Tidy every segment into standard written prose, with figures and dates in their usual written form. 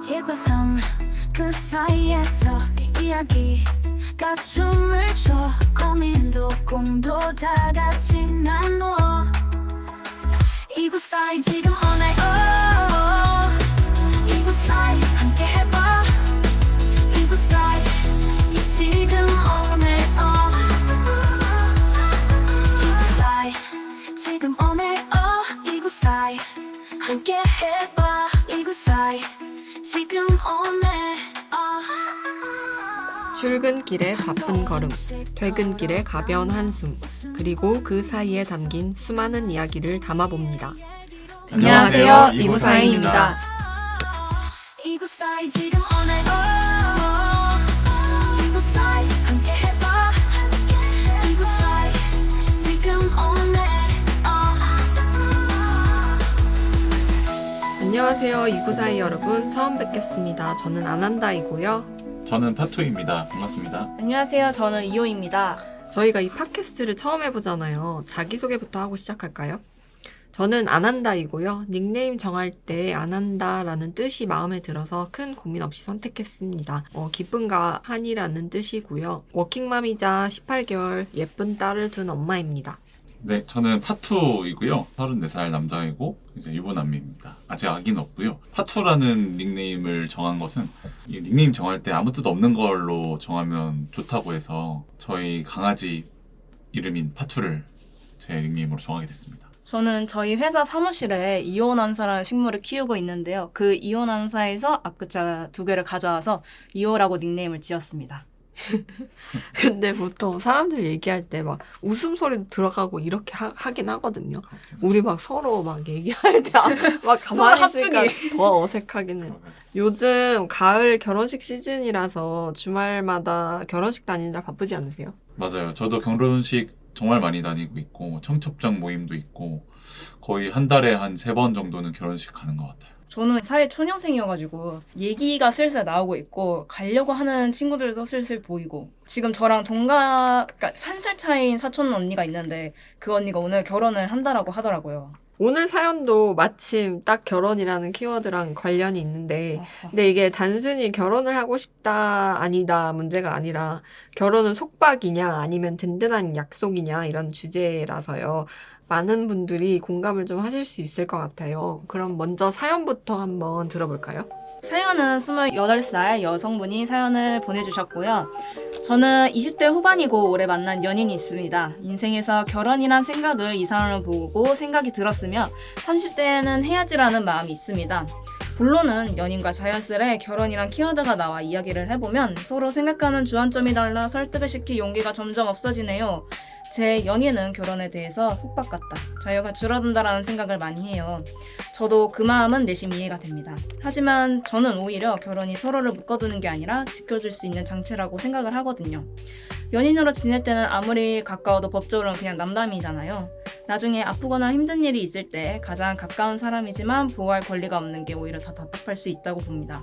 1과 3 그 사이에서 이야기가 춤을 춰 고민도 꿈도 다 같이 나눠 2구 사이 지금 on air 2구 사이 함께 해봐 2구 사이 지금 on air 2구 사이 지금 on air 2구 사이 함께 해봐 2구 사이 지금 on air 출근길의 바쁜 걸음, 퇴근길의 가벼운 한숨, 그리고 그 사이에 담긴 수많은 이야기를 담아봅니다. 안녕하세요, 이구사이입니다. 2구 사이 지금 on air 2구 사이 함께 해봐 2구 사이 지금 on air 안녕하세요, 이구사이 여러분. 처음 뵙겠습니다. 저는 아난다이고요. 저는 파투입니다. 반갑습니다. 안녕하세요. 저는 이호입니다. 저희가 이 팟캐스트를 처음 해보잖아요. 자기소개부터 하고 시작할까요? 저는 아난다이고요. 닉네임 정할 때 아난다라는 뜻이 마음에 들어서 큰 고민 없이 선택했습니다. 기쁨과 한이라는 뜻이고요. 워킹맘이자 18개월 예쁜 딸을 둔 엄마입니다. 네, 저는 파투이고요. 34살 남자이고 이제 유부남입니다. 아직 아기는 없고요. 파투라는 닉네임을 정한 것은 이 닉네임 정할 때 아무 뜻 없는 걸로 정하면 좋다고 해서 저희 강아지 이름인 파투를 제 닉네임으로 정하게 됐습니다. 저는 저희 회사 사무실에 이호난사라는 식물을 키우고 있는데요. 그 이호난사에서 앞글자 2개를 가져와서 이호라고 닉네임을 지었습니다. 근데 보통 사람들 얘기할 때 막 웃음소리도 들어가고 이렇게 하긴 하거든요. 우리 막 서로 막 얘기할 때 막 가만히 있으니까 더 어색하긴 해요. 요즘 가을 결혼식 시즌이라서 주말마다 결혼식 다니느라 바쁘지 않으세요? 맞아요. 저도 결혼식 정말 많이 다니고 있고 청첩장 모임도 있고 거의 한 달에 한 3번 정도는 결혼식 가는 것 같아요. 저는 사회 초년생이어가지고 얘기가 슬슬 나오고 있고 가려고 하는 친구들도 슬슬 보이고 지금 저랑 그러니까 1살 차이인 사촌 언니가 있는데 그 언니가 오늘 결혼을 한다라고 하더라고요. 오늘 사연도 마침 딱 결혼이라는 키워드랑 관련이 있는데 근데 이게 단순히 결혼을 하고 싶다 아니다 문제가 아니라 결혼은 속박이냐 아니면 든든한 약속이냐 이런 주제라서요. 많은 분들이 공감을 좀 하실 수 있을 것 같아요. 그럼 먼저 사연부터 한번 들어볼까요? 사연은 28살 여성분이 사연을 보내주셨고요. 저는 20대 후반이고 올해 만난 연인이 있습니다. 인생에서 결혼이란 생각을 이 사람을 보고 생각이 들었으며 30대에는 해야지라는 마음이 있습니다. 본론은 연인과 자연스레 결혼이란 키워드가 나와 이야기를 해보면 서로 생각하는 주안점이 달라 설득을 시킬 용기가 점점 없어지네요. 제 연인은 결혼에 대해서 속박 같다, 자유가 줄어든다라는 생각을 많이 해요. 저도 그 마음은 내심 이해가 됩니다. 하지만 저는 오히려 결혼이 서로를 묶어두는 게 아니라 지켜줄 수 있는 장치라고 생각을 하거든요. 연인으로 지낼 때는 아무리 가까워도 법적으로는 그냥 남남이잖아요. 나중에 아프거나 힘든 일이 있을 때 가장 가까운 사람이지만 보호할 권리가 없는 게 오히려 더 답답할 수 있다고 봅니다.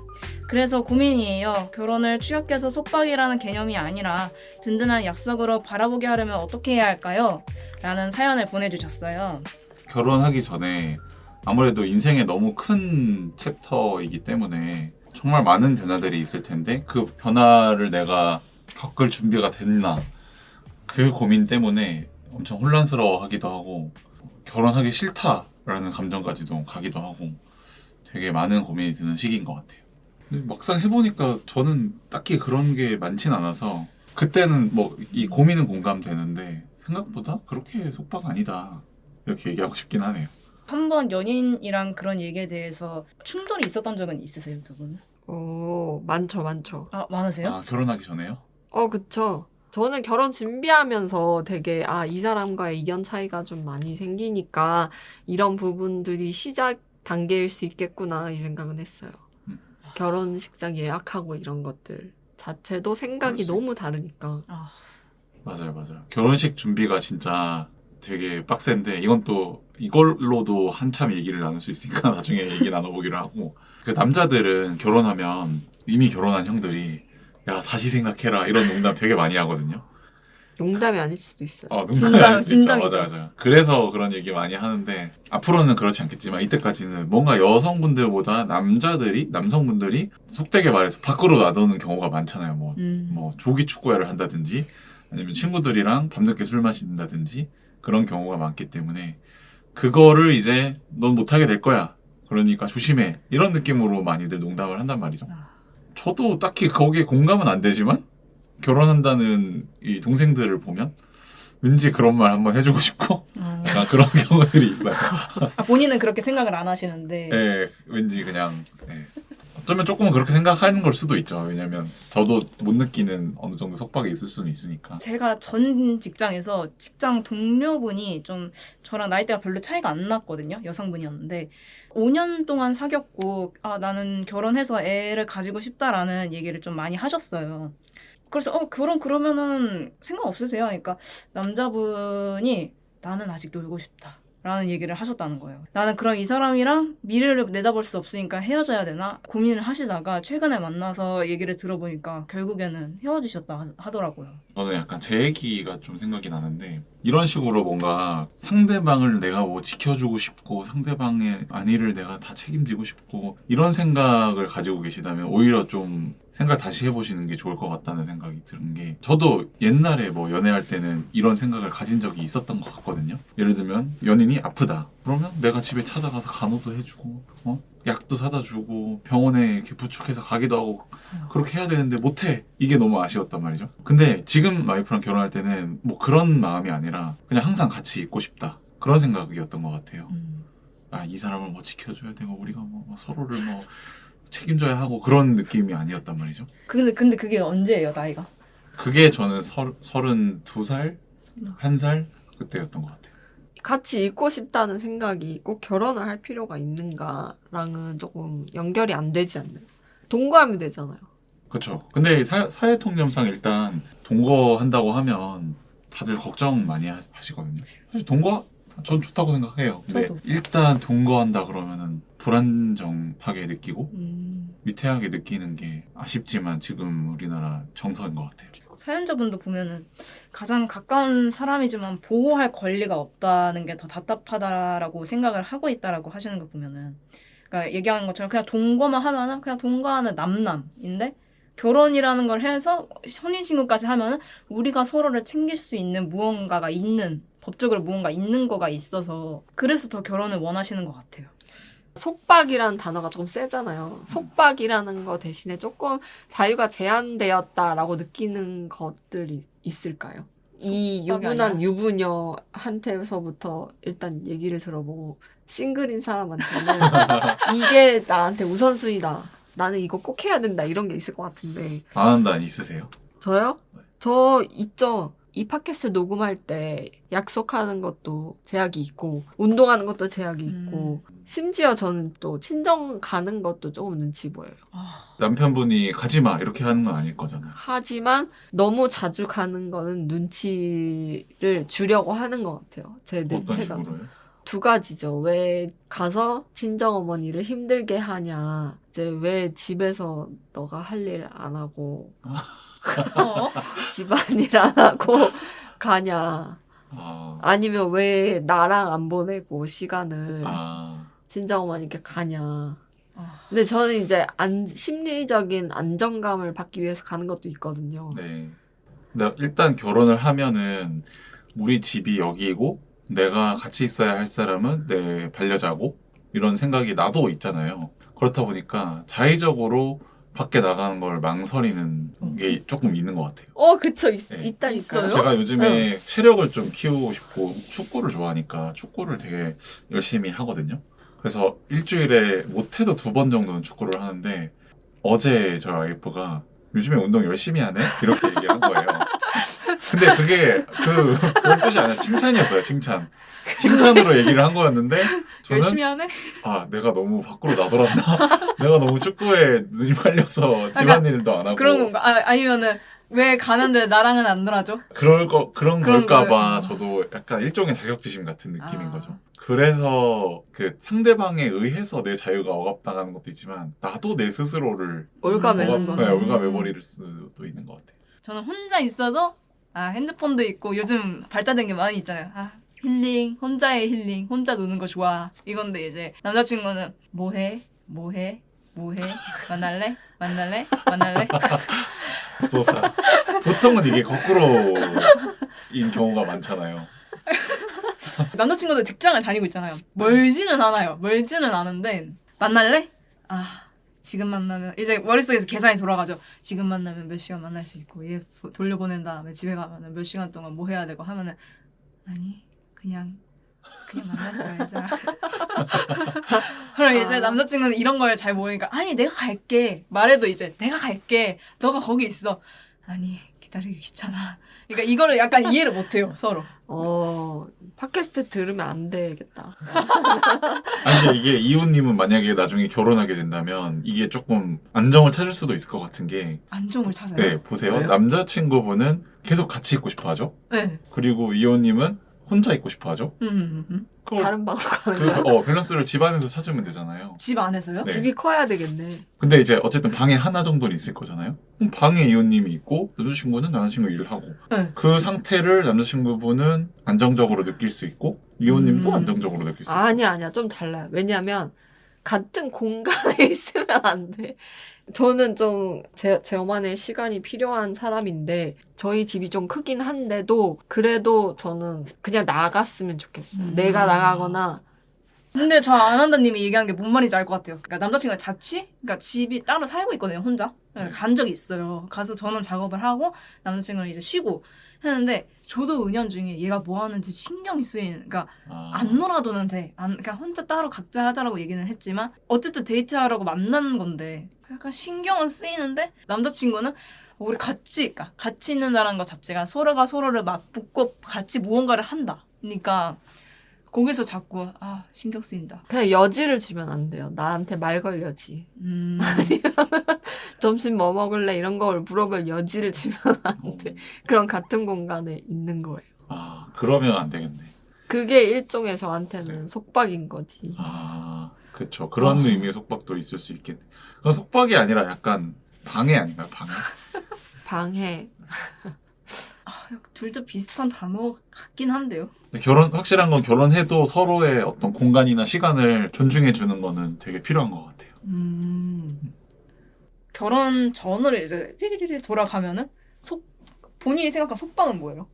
그래서 고민이에요. 결혼을 추격해서 속박이라는 개념이 아니라 든든한 약속으로 바라보게 하려면 어떻게 해야 할까요? 라는 사연을 보내주셨어요. 결혼하기 전에 아무래도 인생에 너무 큰 챕터이기 때문에 정말 많은 변화들이 있을 텐데 그 변화를 내가 겪을 준비가 됐나, 그 고민 때문에 엄청 혼란스러워하기도 하고 결혼하기 싫다라는 감정까지도 가기도 하고 되게 많은 고민이 드는 시기인 것 같아요. 근데 막상 해보니까 저는 딱히 그런 게 많진 않아서 그때는 뭐 이 고민은 공감되는데 생각보다 그렇게 속박 아니다 이렇게 얘기하고 싶긴 하네요. 한번 연인이랑 그런 얘기에 대해서 충돌이 있었던 적은 있으세요, 두 분은? 많죠. 아, 많으세요? 아, 결혼하기 전에요? 그쵸. 저는 결혼 준비하면서 되게, 이 사람과의 이견 차이가 좀 많이 생기니까 이런 부분들이 시작 단계일 수 있겠구나, 이 생각은 했어요. 결혼식장 예약하고 이런 것들 자체도 생각이 너무 다르니까. 맞아요. 결혼식 준비가 진짜 되게 빡센데 이건 또 이걸로도 한참 얘기를 나눌 수 있으니까 나중에 얘기 나눠보기로 하고, 그 남자들은 결혼하면 이미 결혼한 형들이 야 다시 생각해라 이런 농담 되게 많이 하거든요. 농담이 아닐 수도 있어요. 농담이 아닐 수도 있죠. 진담이죠. 맞아. 그래서 그런 얘기 많이 하는데 앞으로는 그렇지 않겠지만 이때까지는 뭔가 여성분들보다 남성분들이 속되게 말해서 밖으로 나도는 경우가 많잖아요. 뭐 조기 축구회를 한다든지 아니면 친구들이랑 밤늦게 술 마신다든지 그런 경우가 많기 때문에 그거를 이제 넌 못하게 될 거야. 그러니까 조심해. 이런 느낌으로 많이들 농담을 한단 말이죠. 저도 딱히 거기에 공감은 안 되지만 결혼한다는 이 동생들을 보면 왠지 그런 말 한번 해주고 싶고 약간 그런 경우들이 있어요. 본인은 그렇게 생각을 안 하시는데 네, 왠지 그냥 어쩌면 조금은 그렇게 생각하는 걸 수도 있죠. 왜냐면 저도 못 느끼는 어느 정도 속박이 있을 수는 있으니까. 제가 전 직장에서 직장 동료분이 좀 저랑 나이대가 별로 차이가 안 났거든요. 여성분이었는데 5년 동안 사귀었고 나는 결혼해서 애를 가지고 싶다라는 얘기를 좀 많이 하셨어요. 그래서 그러면은 생각 없으세요? 그러니까 남자분이 나는 아직 놀고 싶다 라는 얘기를 하셨다는 거예요. 나는 그럼 이 사람이랑 미래를 내다볼 수 없으니까 헤어져야 되나 고민을 하시다가 최근에 만나서 얘기를 들어보니까 결국에는 헤어지셨다 하더라고요. 저는 약간 제 얘기가 좀 생각이 나는데 이런 식으로 뭔가 상대방을 내가 뭐 지켜주고 싶고 상대방의 안위를 내가 다 책임지고 싶고 이런 생각을 가지고 계시다면 오히려 좀 생각 다시 해보시는 게 좋을 것 같다는 생각이 드는 게 저도 옛날에 뭐 연애할 때는 이런 생각을 가진 적이 있었던 것 같거든요. 예를 들면 연인이 아프다. 그러면 내가 집에 찾아가서 간호도 해주고 약도 사다 주고 병원에 이렇게 부축해서 가기도 하고 그렇게 해야 되는데 못해. 이게 너무 아쉬웠단 말이죠. 근데 지금 와이프랑 결혼할 때는 뭐 그런 마음이 아니라 그냥 항상 같이 있고 싶다. 그런 생각이었던 것 같아요. 이 사람을 뭐 지켜줘야 되고 우리가 뭐 서로를 뭐 책임져야 하고 그런 느낌이 아니었단 말이죠. 근데 그게 언제예요, 나이가? 그게 저는 32살? 1살? 그때였던 것 같아요. 같이 있고 싶다는 생각이 꼭 결혼을 할 필요가 있는가랑은 조금 연결이 안 되지 않나요? 동거하면 되잖아요. 그렇죠. 근데 사회통념상 일단 동거한다고 하면 다들 걱정 많이 하시거든요. 사실 동거 전 좋다고 생각해요. 근데 저도. 일단 동거한다 그러면은 불안정하게 느끼고 위태하게 느끼는 게 아쉽지만 지금 우리나라 정서인 것 같아요. 사연자분도 보면은 가장 가까운 사람이지만 보호할 권리가 없다는 게 더 답답하다라고 생각을 하고 있다라고 하시는 거 보면은 그러니까 얘기하는 것처럼 그냥 동거만 하면은 그냥 동거하는 남남인데 결혼이라는 걸 해서 혼인신고까지 하면은 우리가 서로를 챙길 수 있는 무언가가 있는 법적으로 무언가 있는 거가 있어서 그래서 더 결혼을 원하시는 것 같아요. 속박이라는 단어가 조금 세잖아요. 속박이라는 거 대신에 조금 자유가 제한되었다라고 느끼는 것들이 있을까요? 이 속박이 유부남 아니라? 유부녀한테서부터 일단 얘기를 들어보고 싱글인 사람한테는 이게 나한테 우선순위다. 나는 이거 꼭 해야 된다. 이런 게 있을 것 같은데. 안 한다 있으세요? 저요? 저 있죠. 이 팟캐스트 녹음할 때 약속하는 것도 제약이 있고 운동하는 것도 제약이 있고 심지어 저는 또 친정 가는 것도 조금 눈치 보여요. 남편분이 가지마 이렇게 하는 건 아닐 거잖아요. 하지만 너무 자주 가는 거는 눈치를 주려고 하는 것 같아요. 제 어떤 뇌체가. 식으로요? 두 가지죠. 왜 가서 친정어머니를 힘들게 하냐. 이제 왜 집에서 너가 할 일 안 하고 집안일 안 하고 가냐. 아니면 왜 나랑 안 보내고 시간을 친정어머니께 가냐. 근데 저는 이제 심리적인 안정감을 받기 위해서 가는 것도 있거든요. 네. 근데 일단 결혼을 하면은 우리 집이 여기고 내가 같이 있어야 할 사람은 내 반려자고 이런 생각이 나도 있잖아요. 그렇다 보니까 자의적으로 밖에 나가는 걸 망설이는 게 조금 있는 것 같아요. 그쵸. 네. 있다니까요. 제가 요즘에 체력을 좀 키우고 싶고 축구를 좋아하니까 축구를 되게 열심히 하거든요. 그래서 일주일에 못해도 2번 정도는 축구를 하는데 어제 저희 와이프가 요즘에 운동 열심히 하네? 이렇게 얘기를 한 거예요. 근데 그게 그런 뜻이 아니라 칭찬이었어요. 칭찬으로 얘기를 한 거였는데 저는 열심히 하네? 내가 너무 밖으로 나돌았나? 내가 너무 축구에 눈이 팔려서 집안일도 안 하고 그런 건가? 아니면은 왜 가는데 나랑은 안 놀아줘? 그런 그런 걸까봐 거예요. 저도 약간 일종의 자격지심 같은 느낌인 거죠. 그래서 그 상대방에 의해서 내 자유가 억압당하는 것도 있지만 나도 내 스스로를 올가매는 거죠. 올가매버릴 수도 있는 것 같아요. 저는 혼자 있어도 핸드폰도 있고 요즘 발달된 게 많이 있잖아요. 힐링, 혼자의 힐링, 혼자 노는 거 좋아. 이건데 이제 남자친구는 뭐해? 만날래? 소사. 보통은 이게 거꾸로인 경우가 많잖아요. 남자친구도 직장을 다니고 있잖아요. 멀지는 않은데 만날래? 지금 만나면 이제 머릿속에서 계산이 돌아가죠. 지금 만나면 몇 시간 만날 수 있고 얘 돌려보낸 다음에 집에 가면 몇 시간 동안 뭐 해야 되고 하면은 아니 그냥 만나지 말자. 그럼 이제 남자친구는 이런 걸 잘 모르니까 아니 내가 갈게 말해도 이제 내가 갈게 너가 거기 있어. 아니 기다리기 귀찮아. 그러니까 이거를 약간 이해를 못해요 서로. 팟캐스트 들으면 안 되겠다. 아니 근데 이게 이호님은 만약에 나중에 결혼하게 된다면 이게 조금 안정을 찾을 수도 있을 것 같은 게 안정을 찾아요. 네, 보세요. 왜요? 남자친구분은 계속 같이 있고 싶어 하죠. 네. 그리고 이호님은 혼자 있고 싶어 하죠. 그걸 다른 방으로 가면 밸런스를 집 안에서 찾으면 되잖아요. 집 안에서요? 네. 집이 커야 되겠네. 근데 이제 어쨌든 방에 하나 정도는 있을 거잖아요. 그럼 방에 이호님이 있고 남자친구는 남자친구 일을 하고 네. 그 상태를 남자친구분은 안정적으로 느낄 수 있고 이호님도 안정적으로 느낄 수 있고. 아니야. 좀 달라요. 왜냐면 같은 공간에 있으면 안 돼. 저는 좀 저만의 시간이 필요한 사람인데 저희 집이 좀 크긴 한데도 그래도 저는 그냥 나갔으면 좋겠어요. 내가 나가거나 근데 저 아난다님이 얘기한 게 뭔 말인지 알 것 같아요. 그러니까 남자친구가 자취? 그러니까 집이 따로 살고 있거든요, 혼자. 간 적이 있어요. 가서 저는 작업을 하고 남자친구는 이제 쉬고 했는데 저도 은연중에 얘가 뭐 하는지 신경이 쓰이는. 그러니까 안 놀아도는 돼. 그러니까 혼자 따로 각자 하자라고 얘기는 했지만 어쨌든 데이트하라고 만난 건데 약간 신경은 쓰이는데 남자친구는 우리 같이 있는다는 것 자체가 서로가 서로를 맞붙고 같이 무언가를 한다. 그러니까 거기서 자꾸 신경 쓰인다. 그냥 여지를 주면 안 돼요. 나한테 말 걸 여지. 점심 뭐 먹을래 이런 걸 물어볼 여지를 주면 안 돼. 그럼 같은 공간에 있는 거예요. 그러면 안 되겠네. 그게 일종의 저한테는 속박인 거지. 그렇죠. 그런 의미의 속박도 있을 수 있겠네. 그건 속박이 아니라 약간 방해 아닌가요? 방해. 둘 다 비슷한 단어 같긴 한데요. 확실한 건 결혼해도 서로의 어떤 공간이나 시간을 존중해 주는 거는 되게 필요한 것 같아요. 결혼 전으로 이제 삐리리리 돌아가면은 본인이 생각한 속박은 뭐예요?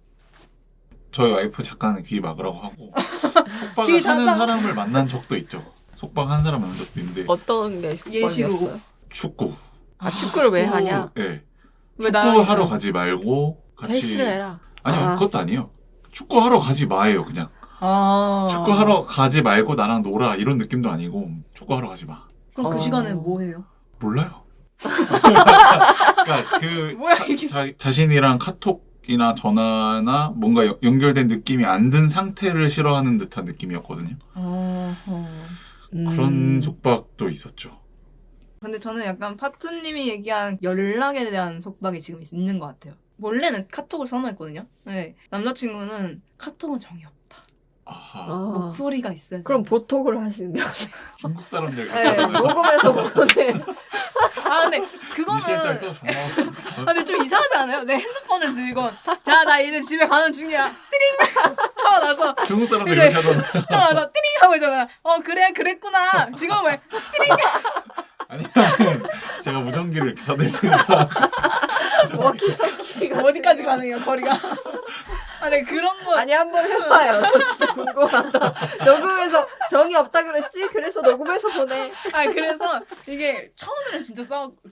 저희 와이프 작가는 귀 막으라고 하고 속박을 귀 하는 닫아. 사람을 만난 적도 있죠. 속박한 사람 만난 적도 있는데 어떤 게 예시로. 속박이었어요? 축구. 축구를 왜 축구. 하냐? 네. 왜 축구하러 가지 말고 같이 헬스를 해라. 아니요, 그것도 아니에요. 축구하러 가지 마예요, 그냥. 축구하러 가지 말고 나랑 놀아 이런 느낌도 아니고 축구하러 가지 마. 그럼 그 시간에 뭐 해요? 몰라요. 그러니까 뭐야, 이게. 자신이랑 카톡이나 전화나 뭔가 연결된 느낌이 안 든 상태를 싫어하는 듯한 느낌이었거든요. 그런 속박도 있었죠. 근데 저는 약간 파투님이 얘기한 연락에 대한 속박이 지금 있는 것 같아요. 원래는 카톡을 선호했거든요. 네. 남자친구는 카톡은 정이 없다. 목소리가 있어야 돼. 그럼 보톡을 하시는 게 중국 사람들 네, 같잖아요. 녹음해서 보내. 근데 그거는 이시엔살 정말. 근데 좀 이상하지 않아요? 내 핸드폰을 들고 자, 나 이제 집에 가는 중이야. 띠링 하고 나서 중국 사람들 이제- 이렇게 하잖아요. 하고 나서 띠링 하고 있잖아. 그래 그랬구나. 지금 왜 아니면 제가 무전기를 이렇게 사드릴 테니까. 워키토키가 어디까지 가능해요 거리가? 네, 그런 거. 아니 한번 해봐요. 저 진짜 궁금하다. 녹음해서 정이 없다 그랬지? 그래서 녹음해서 보내. 그래서 이게 처음에는 진짜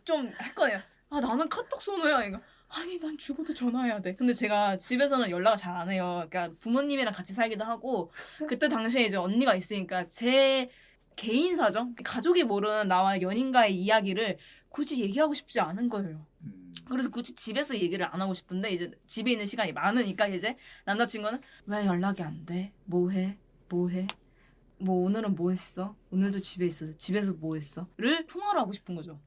좀 했거든요. 나는 카톡 선호야 이거. 아니 난 죽어도 전화해야 돼. 근데 제가 집에서는 연락을 잘 안 해요. 그러니까 부모님이랑 같이 살기도 하고 그때 당시에 이제 언니가 있으니까 제 개인사죠. 가족이 모르는 나와 연인과의 이야기를 굳이 얘기하고 싶지 않은 거예요. 그래서 굳이 집에서 얘기를 안 하고 싶은데 이제 집에 있는 시간이 많으니까 이제 남자친구는 왜 연락이 안 돼? 뭐 해? 뭐 오늘은 뭐 했어? 오늘도 집에 있어서 집에서 뭐 했어? 를 통화를 하고 싶은 거죠.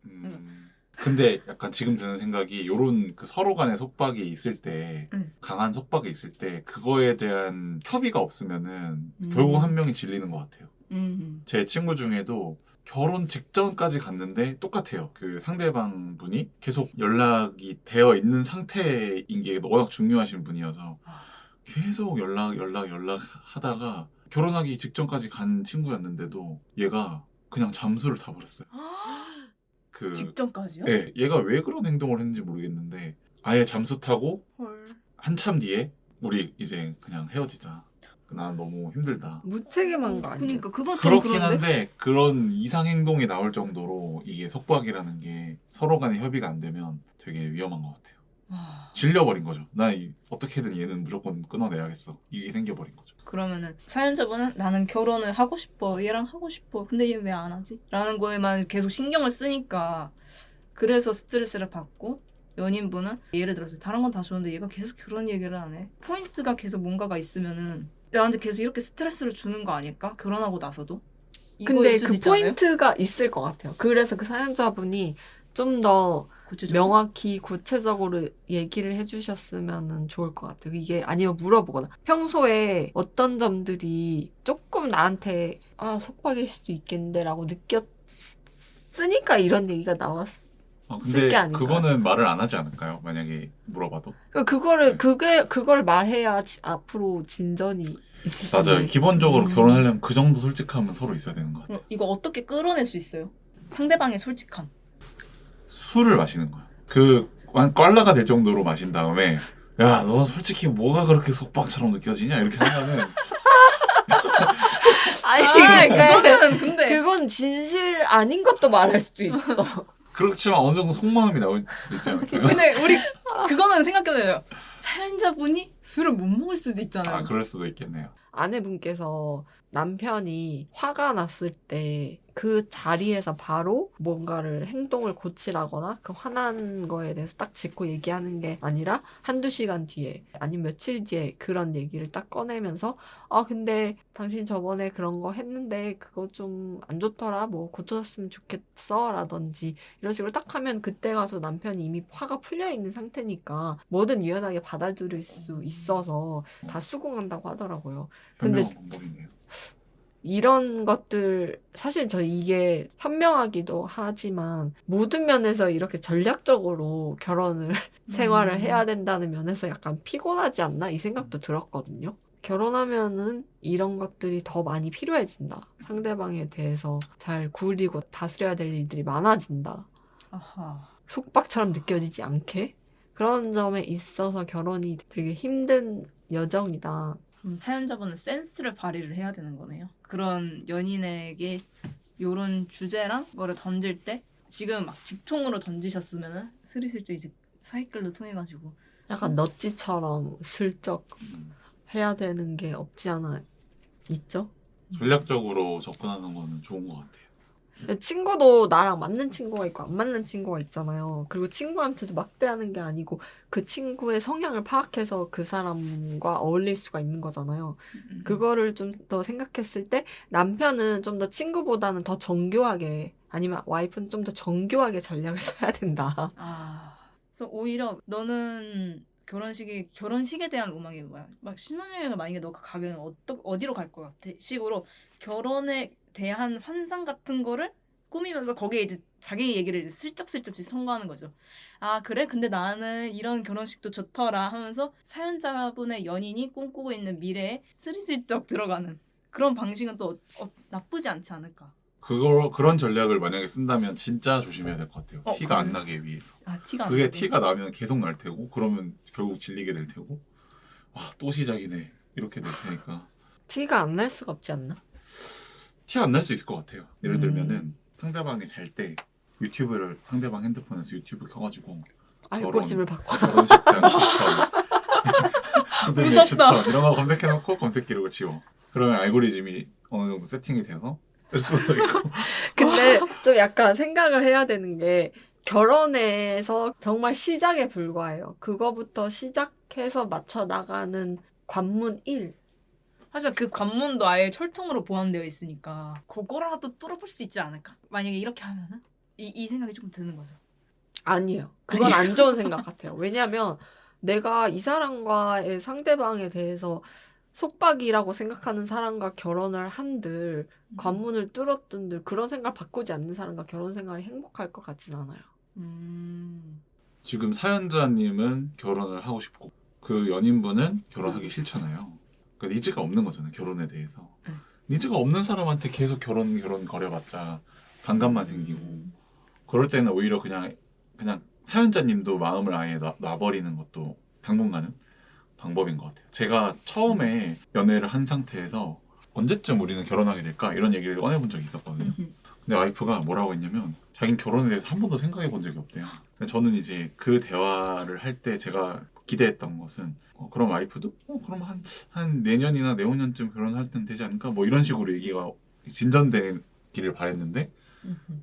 근데 약간 지금 드는 생각이 요런 그 서로 간의 속박이 있을 때 강한 속박이 있을 때 그거에 대한 협의가 없으면은 결국 한 명이 질리는 것 같아요. 제 친구 중에도 결혼 직전까지 갔는데 똑같아요. 그 상대방 분이 계속 연락이 되어 있는 상태인 게 워낙 중요하신 분이어서 계속 연락 하다가 결혼하기 직전까지 간 친구였는데도 얘가 그냥 잠수를 타버렸어요. 그 직전까지요? 네, 얘가 왜 그런 행동을 했는지 모르겠는데 아예 잠수 타고 헐. 한참 뒤에 우리 이제 그냥 헤어지자. 난 너무 힘들다. 무책임한 거 아니에요? 그러니까 그건 좀 그렇긴 그런데. 한데 그런 이상 행동이 나올 정도로 이게 속박이라는 게 서로 간에 협의가 안 되면 되게 위험한 것 같아요. 아, 질려버린 거죠. 어떻게든 얘는 무조건 끊어내야겠어. 이게 생겨버린 거죠. 그러면은 사연자분은 나는 결혼을 하고 싶어. 얘랑 하고 싶어. 근데 얘 왜 안 하지? 라는 거에만 계속 신경을 쓰니까 그래서 스트레스를 받고 연인분은 예를 들어서 다른 건 다 좋은데 얘가 계속 결혼 얘기를 안 해. 포인트가 계속 뭔가가 있으면은 나한테 계속 이렇게 스트레스를 주는 거 아닐까? 결혼하고 나서도? 이거일 근데 수도 그 있잖아요? 포인트가 있을 것 같아요. 그래서 그 사연자분이 좀 더 구체적으로? 명확히 구체적으로 얘기를 해주셨으면 좋을 것 같아요. 이게 아니면 물어보거나 평소에 어떤 점들이 조금 나한테 속박일 수도 있겠는데 라고 느꼈으니까 이런 얘기가 나왔을 근데 게 아닌가? 그거는 말을 안 하지 않을까요? 만약에 물어봐도. 그걸 말해야 앞으로 진전이 있을 텐데. 맞아요. 기본적으로 결혼하려면 그 정도 솔직함은 서로 있어야 되는 것 같아요. 이거 어떻게 끌어낼 수 있어요? 상대방의 솔직함. 술을 마시는 거야. 꽐라가 될 정도로 마신 다음에 야, 너 솔직히 뭐가 그렇게 속박처럼 느껴지냐? 이렇게 하면은 아니, 그거는 근데 그건 진실 아닌 것도 말할 수도 있어. 그렇지만 어느 정도 속마음이 나올 수도 있잖아요. 근데 우리 그거는 생각해봐요. 사연자분이 술을 못 먹을 수도 있잖아요. 그럴 수도 있겠네요. 아내분께서 남편이 화가 났을 때 그 자리에서 바로 뭔가를 행동을 고치라거나 그 화난 거에 대해서 딱 짚고 얘기하는 게 아니라 한두 시간 뒤에 아니면 며칠 뒤에 그런 얘기를 딱 꺼내면서 근데 당신 저번에 그런 거 했는데 그거 좀 안 좋더라 뭐 고쳐줬으면 좋겠어 라든지 이런 식으로 딱 하면 그때 가서 남편이 이미 화가 풀려 있는 상태니까 뭐든 유연하게 받아들일 수 있어서 다 수긍한다고 하더라고요. 근데 현명한 방법이네요. 이런 것들 사실 저 이게 현명하기도 하지만 모든 면에서 이렇게 전략적으로 결혼을 생활을 해야 된다는 면에서 약간 피곤하지 않나 이 생각도 들었거든요. 결혼하면은 이런 것들이 더 많이 필요해진다. 상대방에 대해서 잘 구리고 다스려야 될 일들이 많아진다. 아하. 속박처럼 느껴지지 않게 그런 점에 있어서 결혼이 되게 힘든 여정이다. 그럼 사연자분은 센스를 발휘를 해야 되는 거네요. 그런 연인에게 요런 주제랑 거를 던질 때 지금 막 직통으로 던지셨으면은 스리슬쩍 이제 사이클로 통해가지고 약간 넛지처럼 슬쩍 해야 되는 게 없지 않아 있죠? 전략적으로 접근하는 거는 좋은 것 같아요. 친구도 나랑 맞는 친구가 있고 안 맞는 친구가 있잖아요. 그리고 친구한테도 막대하는 게 아니고 그 친구의 성향을 파악해서 그 사람과 어울릴 수가 있는 거잖아요. 그거를 좀 더 생각했을 때 남편은 좀 더 친구보다는 더 정교하게 아니면 와이프는 좀 더 정교하게 전략을 써야 된다. 그래서 오히려 너는 결혼식에 대한 로망이 뭐야? 막 신혼여행을 만약에 너가 가면 어디로 갈 것 같아? 식으로 결혼에 대한 환상 같은 거를 꾸미면서 거기에 이제 자기 얘기를 이제 슬쩍슬쩍 통과하는 거죠. 그래? 근데 나는 이런 결혼식도 좋더라 하면서 사연자분의 연인이 꿈꾸고 있는 미래에 스리슬쩍 들어가는 그런 방식은 또 나쁘지 않지 않을까. 그런 전략을 만약에 쓴다면 진짜 조심해야 될 것 같아요. 티가 안 나게 위해서. 티가 안 그게 나게. 티가 나면 계속 날 테고 그러면 결국 질리게 될 테고 또 시작이네 이렇게 될 테니까 티가 안 날 수가 없지 않나? 티 안 날 수 있을 것 같아요. 예를 들면은 상대방이 잘 때 유튜브를 상대방 핸드폰에서 유튜브 켜가지고 알고리즘을 바꿔. 결혼식장 추천 수등의 무섭다. 추천 이런 거 검색해놓고 검색 기록을 지워. 그러면 알고리즘이 어느 정도 세팅이 돼서 뜰 수도 있고. 근데 좀 약간 생각을 해야 되는 게 결혼에서 정말 시작에 불과해요. 그거부터 시작해서 맞춰 나가는 관문 1. 하지만 그 관문도 아예 철통으로 보완되어 있으니까 그거라도 뚫어볼 수 있지 않을까? 만약에 이렇게 하면은 이 생각이 조금 드는 거죠. 아니에요. 그건 안 좋은 생각 같아요. 왜냐면 내가 이 사람과의 상대방에 대해서 속박이라고 생각하는 사람과 결혼을 한들 관문을 뚫었던들 그런 생각 바꾸지 않는 사람과 결혼 생활이 행복할 것 같진 않아요. 지금 사연자님은 결혼을 하고 싶고 그 연인분은 결혼하기 싫잖아요. 그러니까 니즈가 없는 거잖아요. 결혼에 대해서. 니즈가 없는 사람한테 계속 결혼 거려봤자 반감만 생기고 그럴 때는 오히려 그냥 사연자님도 마음을 아예 놔버리는 것도 당분간은 방법인 것 같아요. 제가 처음에 연애를 한 상태에서 언제쯤 우리는 결혼하게 될까 이런 얘기를 꺼내본 적이 있었거든요. 근데 와이프가 뭐라고 했냐면 자기는 결혼에 대해서 한 번도 생각해 본 적이 없대요. 근데 저는 이제 그 대화를 할 때 제가 기대했던 것은 그럼 와이프도 그럼 한 내년이나 내후년쯤 결혼할 땐 되지 않을까 뭐 이런 식으로 얘기가 진전되기를 바랬는데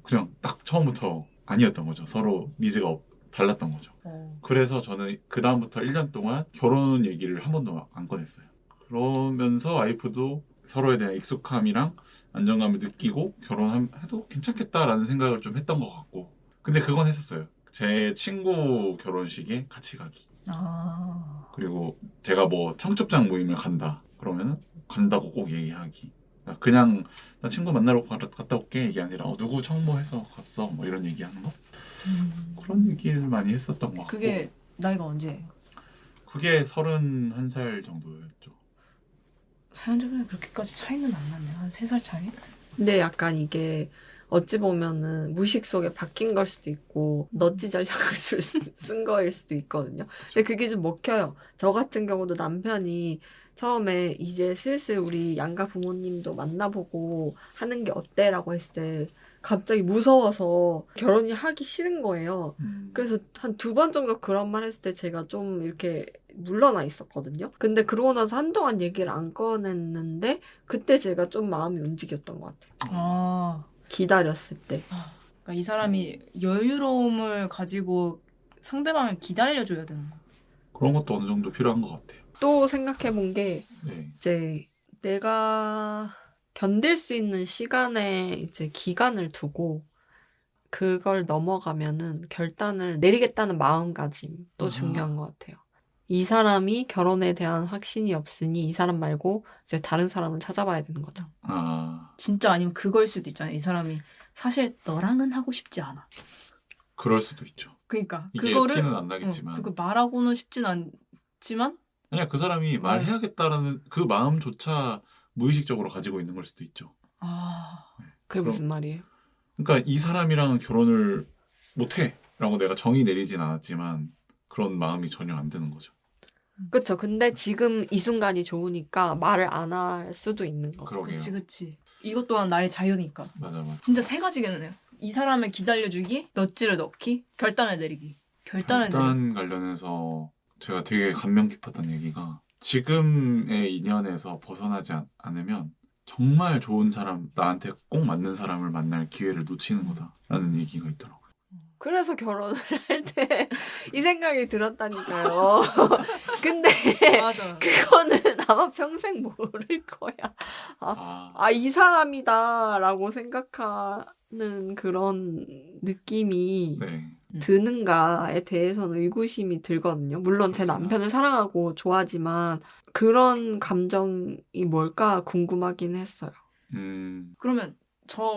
그냥 딱 처음부터 아니었던 거죠. 서로 니즈가 달랐던 거죠. 그래서 저는 그 다음부터 1년 동안 결혼 얘기를 한 번도 안 꺼냈어요. 그러면서 와이프도 서로에 대한 익숙함이랑 안정감을 느끼고 결혼해도 괜찮겠다라는 생각을 좀 했던 것 같고 근데 그건 했었어요. 제 친구 결혼식에 같이 가기. 그리고 제가 뭐 청첩장 모임을 간다 그러면은 간다고 꼭 얘기하기. 그냥 나 친구 만나러 갔다 올게 얘기 아니라 누구 청모해서 갔어 뭐 이런 얘기하는 거 그런 얘기를 많이 했었던 것 같고 그게 나이가 언제예요? 그게 31살 정도였죠. 사연자분이 그렇게까지 차이는 안 나네요. 한 3살 차이? 근데 약간 이게 어찌 보면은 무의식 속에 박힌 걸 수도 있고 너찌 전략을 쓴 거일 수도 있거든요. 근데 그게 좀 먹혀요. 저 같은 경우도 남편이 처음에 이제 슬슬 우리 양가 부모님도 만나보고 하는 게 어때라고 했을 때 갑자기 무서워서 결혼이 하기 싫은 거예요. 그래서 한 2번 정도 그런 말 했을 때 제가 좀 이렇게 물러나 있었거든요. 근데 그러고 나서 한동안 얘기를 안 꺼냈는데 그때 제가 좀 마음이 움직였던 것 같아요. 기다렸을 때. 그러니까 이 사람이 여유로움을 가지고 상대방을 기다려줘야 되는 거. 그런 것도 어느 정도 필요한 것 같아요. 또 생각해 본 게 네. 이제 내가 견딜 수 있는 시간에 이제 기간을 두고 그걸 넘어가면은 결단을 내리겠다는 마음가짐도 중요한 것 같아요. 이 사람이 결혼에 대한 확신이 없으니 이 사람 말고 이제 다른 사람을 찾아봐야 되는 거죠. 진짜 아니면 그거일 수도 있잖아요. 이 사람이 사실 너랑은 하고 싶지 않아. 그럴 수도 있죠. 그러니까 이게 그거를 티는 안 나겠지만 그거 말하고는 싶진 않지만 아니야 그 사람이 말해야겠다라는 그 마음조차 무의식적으로 가지고 있는 걸 수도 있죠. 그게 무슨 말이에요? 그러니까 이 사람이랑 결혼을 못해라고 내가 정의 내리진 않았지만 그런 마음이 전혀 안 드는 거죠. 그쵸. 근데 지금 이 순간이 좋으니까 말을 안 할 수도 있는 거죠. 그러게요. 그치. 이것 또한 나의 자유니까. 맞아. 진짜 3가지겠네요. 이 사람을 기다려주기, 넛지를 넣기, 결단을 내리기. 결단 관련해서 제가 되게 감명 깊었던 얘기가 지금의 인연에서 벗어나지 않으면 정말 좋은 사람, 나한테 꼭 맞는 사람을 만날 기회를 놓치는 거다라는 얘기가 있더라고요. 그래서 결혼을 할 때 이 생각이 들었다니까요. 근데 맞아. 그거는 아마 평생 모를 거야. 이 사람이다라고 생각하는 그런 느낌이 네. 드는가에 대해서는 의구심이 들거든요. 물론 제 남편을 사랑하고 좋아하지만 그런 감정이 뭘까 궁금하긴 했어요. 그러면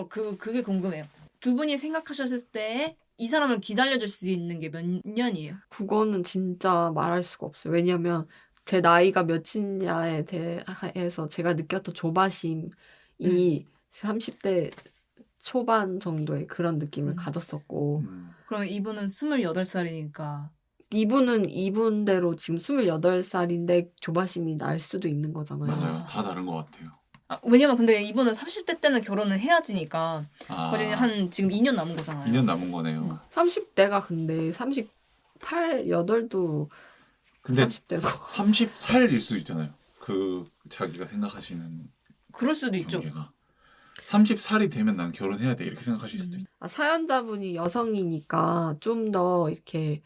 그게 궁금해요. 두 분이 생각하셨을 때 이 사람을 기다려줄 수 있는 게 몇 년이에요? 그거는 진짜 말할 수가 없어요. 왜냐면 제 나이가 몇이냐에 대해서 제가 느꼈던 조바심이 30대 초반 정도의 그런 느낌을 가졌었고 그럼 이분은 28살이니까 이분은 이분대로 지금 28살인데 조바심이 날 수도 있는 거잖아요. 맞아요. 다 다른 것 같아요. 왜냐면 근데 이분은 30대 때는 결혼을 해야지니까 거진 한 지금 2년 남은 거잖아요. 2년 남은 거네요. 30대가 근데 38, 8도 근데 30대고 30살일 수 있잖아요. 그 자기가 생각하시는 그럴 수도 있죠. 경계가. 30살이 되면 난 결혼해야 돼 이렇게 생각하실 수도 있죠. 사연자분이 여성이니까 좀 더 이렇게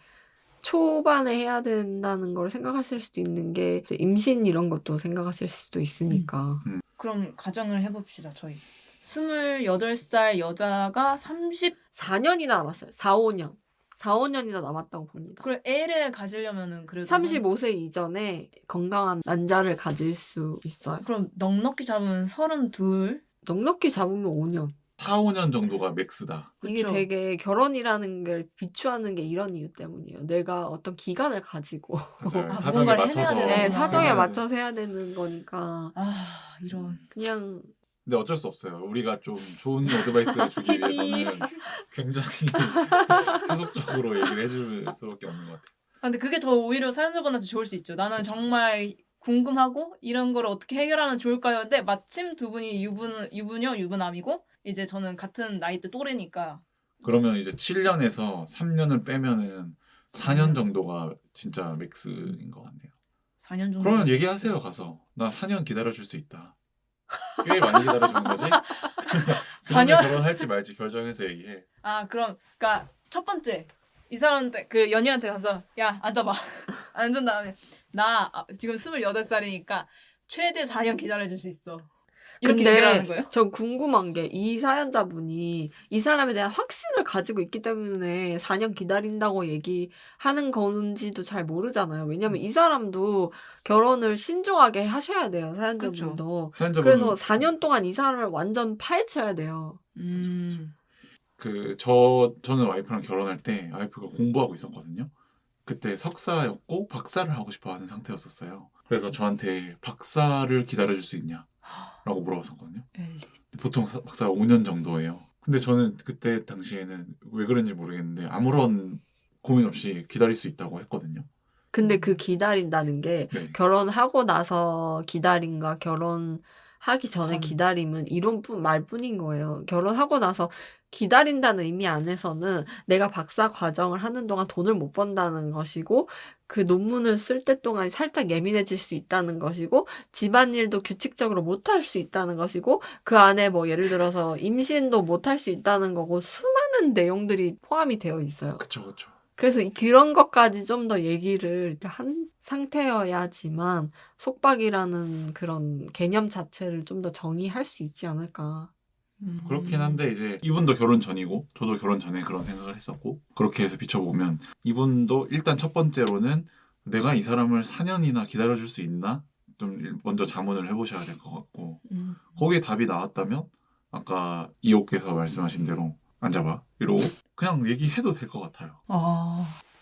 초반에 해야 된다는 걸 생각하실 수도 있는 게 이제 임신 이런 것도 생각하실 수도 있으니까. 그럼 가정을 해봅시다. 저희 28살 여자가 4년이나 남았어요. 4, 5년. 4, 5년이나 남았다고 봅니다. 그래 애를 가지려면은 그래도 35세 이전에 건강한 난자를 가질 수 있어요. 그럼 넉넉히 잡으면 32. 넉넉히 잡으면 5년. 4, 5년 정도가 맥스다. 이게 그쵸. 되게 결혼이라는 걸 비추하는 게 이런 이유 때문이에요. 내가 어떤 기간을 가지고 맞아요. 아, 사정에 뭔가를 맞춰서. 해내야 네, 되는구나. 사정에 해야 맞춰서 해야 되는 거니까 아 이런. 그냥 근데 어쩔 수 없어요. 우리가 좀 좋은 어드바이스를 주기 위해서는 굉장히 세속적으로 얘기를 해줄 수밖에 없는 것 같아요. 아, 근데 그게 더 오히려 사연자분한테 좋을 수 있죠. 나는 정말 궁금하고 이런 걸 어떻게 해결하면 좋을까요? 근데 마침 두 분이 유부녀, 유부남이고 이제 저는 같은 나이대 또래니까 그러면 이제 7년에서 3년을 빼면은 4년 정도가 진짜 맥스인 것 같네요. 4년 정도. 그러면 얘기하세요. 가서 나 4년 기다려줄 수 있다. 꽤 많이 기다려주는 거지? 4년 결혼할지 말지 결정해서 얘기해. 아 그러니까 첫 번째 이 사람한테 그 연희한테 가서 야 앉아봐. 앉은 다음에 나 지금 28살이니까 최대 4년 기다려줄 수 있어. 이렇게 얘기를 하는 거예요? 전 궁금한 게 이 사연자분이 이 사람에 대한 확신을 가지고 있기 때문에 4년 기다린다고 얘기하는 건지도 잘 모르잖아요. 왜냐면 이 사람도 결혼을 신중하게 하셔야 돼요. 사연자분도. 사연자분은 그래서 4년 동안 이 사람을 완전 파헤쳐야 돼요. 저는 와이프랑 결혼할 때 와이프가 공부하고 있었거든요. 그때 석사였고 박사를 하고 싶어 하는 상태였었어요. 그래서 저한테 박사를 기다려줄 수 있냐? 라고 물어봤었거든요. 보통 박사가 5년 정도예요. 근데 저는 그때 당시에는 왜 그런지 모르겠는데 아무런 고민 없이 기다릴 수 있다고 했거든요. 근데 그 기다린다는 게 네. 결혼하고 나서 기다림과 결혼하기 전에 전. 기다림은 이런 말뿐인 거예요. 결혼하고 나서 기다린다는 의미 안에서는 내가 박사 과정을 하는 동안 돈을 못 번다는 것이고 그 논문을 쓸 때 동안 살짝 예민해질 수 있다는 것이고 집안일도 규칙적으로 못 할 수 있다는 것이고 그 안에 뭐 예를 들어서 임신도 못 할 수 있다는 거고 수많은 내용들이 포함이 되어 있어요. 그쵸, 그쵸. 그래서 그런 것까지 좀 더 얘기를 한 상태여야지만 속박이라는 그런 개념 자체를 좀 더 정의할 수 있지 않을까. 그렇긴 한데 이제 이분도 결혼 전이고 저도 결혼 전에 그런 생각을 했었고 그렇게 해서 비춰보면 이분도 일단 첫 번째로는 내가 이 사람을 4년이나 기다려줄 수 있나? 좀 먼저 자문을 해보셔야 될 것 같고 거기에 답이 나왔다면 아까 이옥께서 말씀하신 대로 앉아봐 이러고 그냥 얘기해도 될 것 같아요.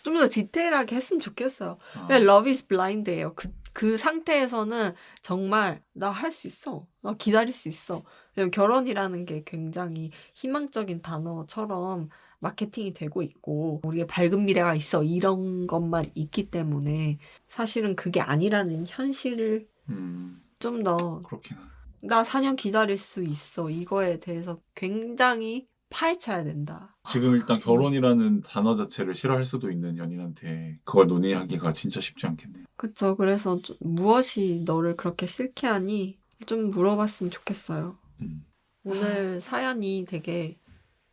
좀 더 디테일하게 했으면 좋겠어요. 아, 그냥 love is blind예요. 그 상태에서는 정말 나 할 수 있어. 나 기다릴 수 있어. 왜냐면 결혼이라는 게 굉장히 희망적인 단어처럼 마케팅이 되고 있고 우리의 밝은 미래가 있어 이런 것만 있기 때문에 사실은 그게 아니라는 현실을 좀 더 그렇긴 하네. 나 4년 기다릴 수 있어 이거에 대해서 굉장히 파헤쳐야 된다. 지금 일단 결혼이라는 단어 자체를 싫어할 수도 있는 연인한테 그걸 논의하기가 진짜 쉽지 않겠네요. 그쵸. 그래서 무엇이 너를 그렇게 싫게 하니 좀 물어봤으면 좋겠어요. 오늘 사연이 되게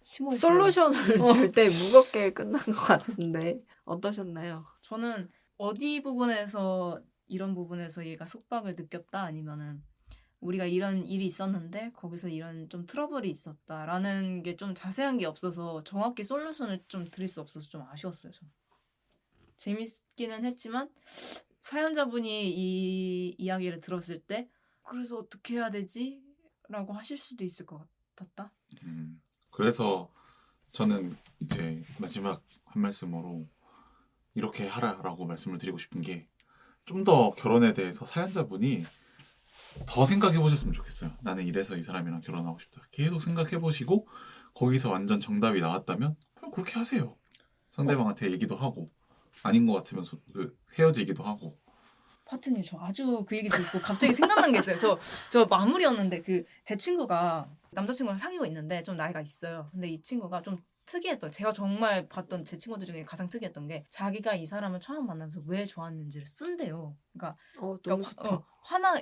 심오했어요. 솔루션을 줄 때 무겁게 끝난 것 같은데 어떠셨나요? 저는 어디 부분에서 이런 부분에서 얘가 속박을 느꼈다 아니면은 우리가 이런 일이 있었는데 거기서 이런 좀 트러블이 있었다라는 게 좀 자세한 게 없어서 정확히 솔루션을 좀 드릴 수 없어서 좀 아쉬웠어요. 저는. 재밌기는 했지만 사연자분이 이 이야기를 들었을 때 그래서 어떻게 해야 되지? 라고 하실 수도 있을 것 같았다. 그래서 저는 이제 마지막 한 말씀으로 이렇게 하라라고 말씀을 드리고 싶은 게 좀 더 결혼에 대해서 사연자분이 더 생각해 보셨으면 좋겠어요. 나는 이래서 이 사람이랑 결혼하고 싶다. 계속 생각해 보시고 거기서 완전 정답이 나왔다면 그냥 그렇게 하세요. 상대방한테 얘기도 하고 아닌 것 같으면 헤어지기도 하고. 파트님 저 아주 그 얘기 듣고 갑자기 생각난 게 있어요. 저 마무리였는데 그 제 친구가 남자친구랑 사귀고 있는데 좀 나이가 있어요. 근데 이 친구가 좀 특이했던 제가 정말 봤던 제 친구들 중에 가장 특이했던 게 자기가 이 사람을 처음 만나서 왜 좋아했는지를 쓴대요. 그러니까 너무 좋다.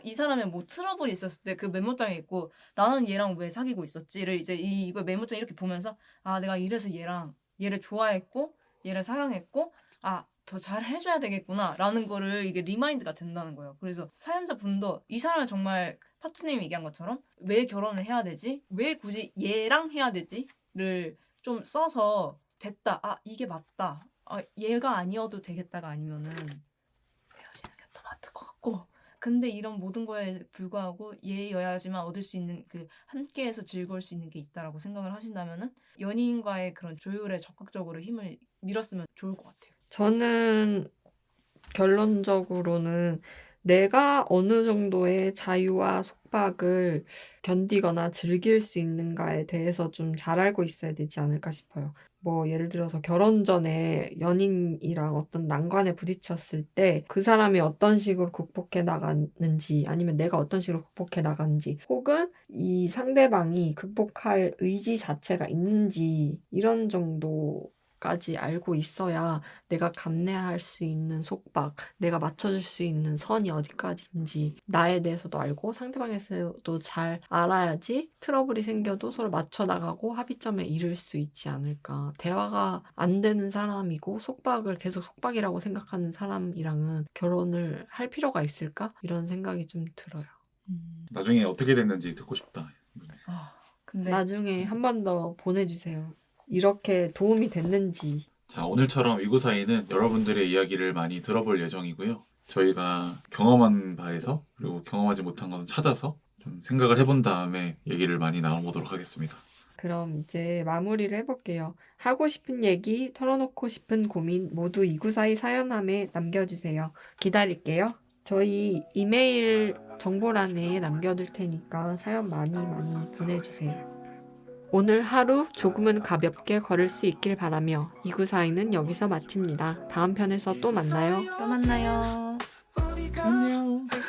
이 사람의 뭐 트러블이 있었을 때 그 메모장에 있고 나는 얘랑 왜 사귀고 있었지를 이제 이거 메모장 이렇게 보면서 아 내가 이래서 얘를 좋아했고 얘를 사랑했고 아 더 잘 해줘야 되겠구나 라는 거를 이게 리마인드가 된다는 거예요. 그래서 사연자 분도 이 사람을 정말 파트님이 얘기한 것처럼 왜 결혼을 해야 되지? 왜 굳이 얘랑 해야 되지?를 좀 써서 됐다. 아 이게 맞다. 아 얘가 아니어도 되겠다가 아니면은 헤어지는 게 더 맞을 것 같고. 근데 이런 모든 거에 불구하고 얘여야지만 얻을 수 있는 그 함께해서 즐거울 수 있는 게 있다라고 생각을 하신다면은 연인과의 그런 조율에 적극적으로 힘을 밀었으면 좋을 것 같아요. 저는 결론적으로는 내가 어느 정도의 자유와 속박을 견디거나 즐길 수 있는가에 대해서 좀 잘 알고 있어야 되지 않을까 싶어요. 뭐 예를 들어서 결혼 전에 연인이랑 어떤 난관에 부딪혔을 때 그 사람이 어떤 식으로 극복해 나갔는지 아니면 내가 어떤 식으로 극복해 나갔는지 혹은 이 상대방이 극복할 의지 자체가 있는지 이런 정도까지 알고 있어야 내가 감내할 수 있는 속박, 내가 맞춰줄 수 있는 선이 어디까지인지 나에 대해서도 알고 상대방에 대해서도 잘 알아야지 트러블이 생겨도 서로 맞춰 나가고 합의점에 이를 수 있지 않을까. 대화가 안 되는 사람이고 속박을 계속 속박이라고 생각하는 사람이랑은 결혼을 할 필요가 있을까? 이런 생각이 좀 들어요. 나중에 어떻게 됐는지 듣고 싶다. 아 근데 나중에 한 번 더 보내주세요. 이렇게 도움이 됐는지. 자, 오늘처럼 위구사이는 여러분들의 이야기를 많이 들어볼 예정이고요. 저희가 경험한 바에서 그리고 경험하지 못한 것은 찾아서 좀 생각을 해본 다음에 얘기를 많이 나눠보도록 하겠습니다. 그럼 이제 마무리를 해볼게요. 하고 싶은 얘기, 털어놓고 싶은 고민 모두 이구사이 사연함에 남겨주세요. 기다릴게요. 저희 이메일 정보란에 남겨둘 테니까 사연 많이 보내주세요. 오늘 하루 조금은 가볍게 걸을 수 있길 바라며 이구사이는 여기서 마칩니다. 다음 편에서 또 만나요. 또 만나요. 안녕. 그